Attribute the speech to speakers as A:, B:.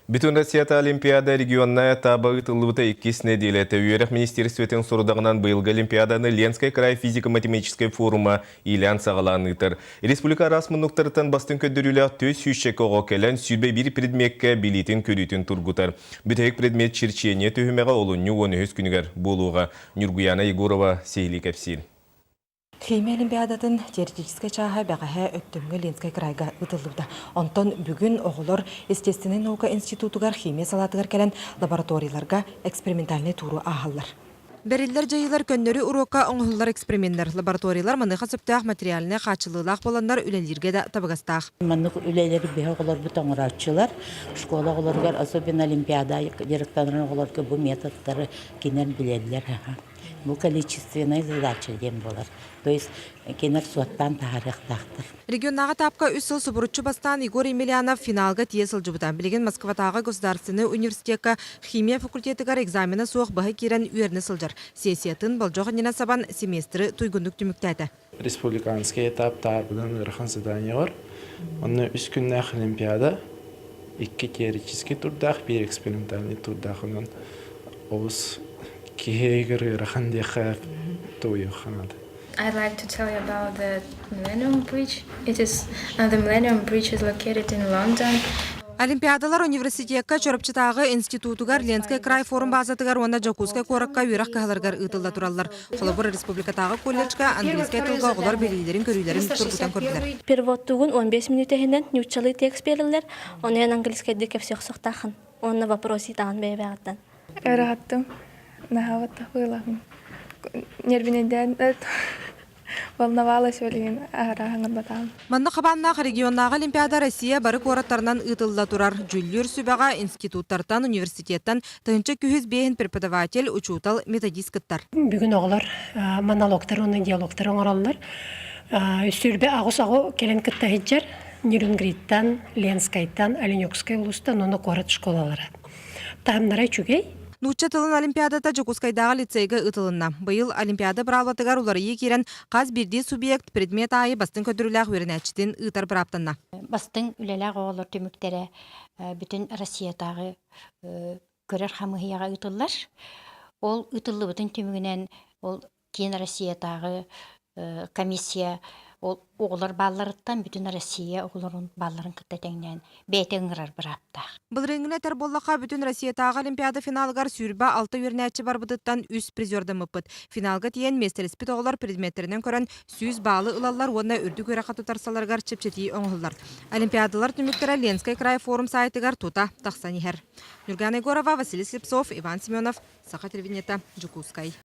A: Bütün Россията Олимпиада регионная табы тылыбыта 2 неделеті Үйерек министерстветін сұрудағынан бұйылғы Олимпиаданы Ленскай край физико-математической форума илян сағаланытыр. Республика расмынуқтарытын бастың көддірілі төс сүйшек оғы кәлін сүрбе бір предметке билетін көрітін тұрғытар. Бүтек предмет черчение түйімеға олынны оны өз күнігер болуға. Нюргуяна Егорова сейлі кәпсил.
B: Химия олимпиадатын теоретический чаға бәғәһә өттімгі Ленскай крайға ұтылыпты. Онтон бүгін оғылыр естественный наука институтығар химия салатығар кәлін лабораторияларға экспериментальный туру ағалар. Бәрелдер жайылар көннері урока оңғылар эксперименттер. Лабораториялар маныға сөптәқ материаліне қачылылақ боландар үлелерге де табығастақ.
C: Манық үлелері бе оғылар бұтаңыратшылар. Школа оғыларғар, особенно олимпиада директорларын оғыларға бұл методтары кенер білелер. Бұл количественная задача дем болар. То есть кенер суаттан тарихтақтыр.
B: Регионнаға тапқа үсіл субұрытшы бастан Игорь Емельянов финалға тиесіл жұбытан білеген Москватаға государственный университетка химия факультетігар экзамена суық бұғы керен үйерні сылжыр. Сессиятын болжоғы нена сабан семестрі туйгындық түміктәді.
D: Республиканский этап табыдан ырхан задание бар. Оны 3 күннәк олимпиада, 2 теоретический турдақ, 1 экспериментальный турдақ. Оның оғыз кейгір ырхан деқап туйы қанады.
E: I'd like to tell you about the Millennium Bridge. The Millennium Bridge is located in London.
B: Олимпиадалар университетка чөрөпчытагы институтугар Ленскай край форум базатыгар онда Жакускай коракка үйрак кахаларгар ытылда тураллар. Холобур республикатагы колледжка английскай тылга оголар белилерин көрүлөрүн тургутан көрдүлөр.
F: Переводтугун 15 минут эхинен нючалы текст берилер. Онен английскайды кепсёксоктахын. Онна вопросы тагын бебегаттан.
G: Эраттым. Нахаватта хыламын. Нервинеден волновалась олин араханган батам.
B: Манна хабаннах регионнағы Олимпиада Россия бары кораттарынан ытылда турар. Жүллюр сүбәға институттартан, университеттан тынчы күхіз бейін преподаватель, учутал методисткаттар.
H: Бүгін оғылар монологтар, оның диалогтар оңыралылар. Үстірбе ағыс-ағу келен кітті хеджер, Нюрнгриттан, Ленскайттан, Оленёкскай улыстан, оны корат школалары. Тағымнарай чүгей.
B: Нучча тылын Олимпиадата Жакускайдағы лицейгі ытылынна. Бұйыл Олимпиада бұралбатығар улары екерен қаз бірде субъект предмет айы бастың көдіріләқ өрінәтчіден ұтар бұраптанна.
I: Бастың үлеләқ оғылыр түміктері бүтін Россиятағы көрер қамығияға ұтылар. Ол ұтылы бүтін түмігінен ол кейін Россиятағы комиссия оғылар балларыттан бүтін Россия оғыларын балларын күттәтеңнен бәйтен ғырар бір апта.
B: Бұл реңіне тәр боллақа бүтін Россиятағы Олимпиада финалығар сүрбі 6 өрнәтші бар бұдыттан үз призерді мұппыт. Финалға тиен местеріспет оғылар предметтерінен көрін сүйіз балы ұлалар онына үрді көрі қату тарсаларғар чепчеті оңғылар. Олимпиадалар түміктері Ленскай край форум сайтығар тута тақсан ехер. Нюргуяна Егорова, Василий Слепцов, Иван Семенов, Саха телевидениета, Жакускай.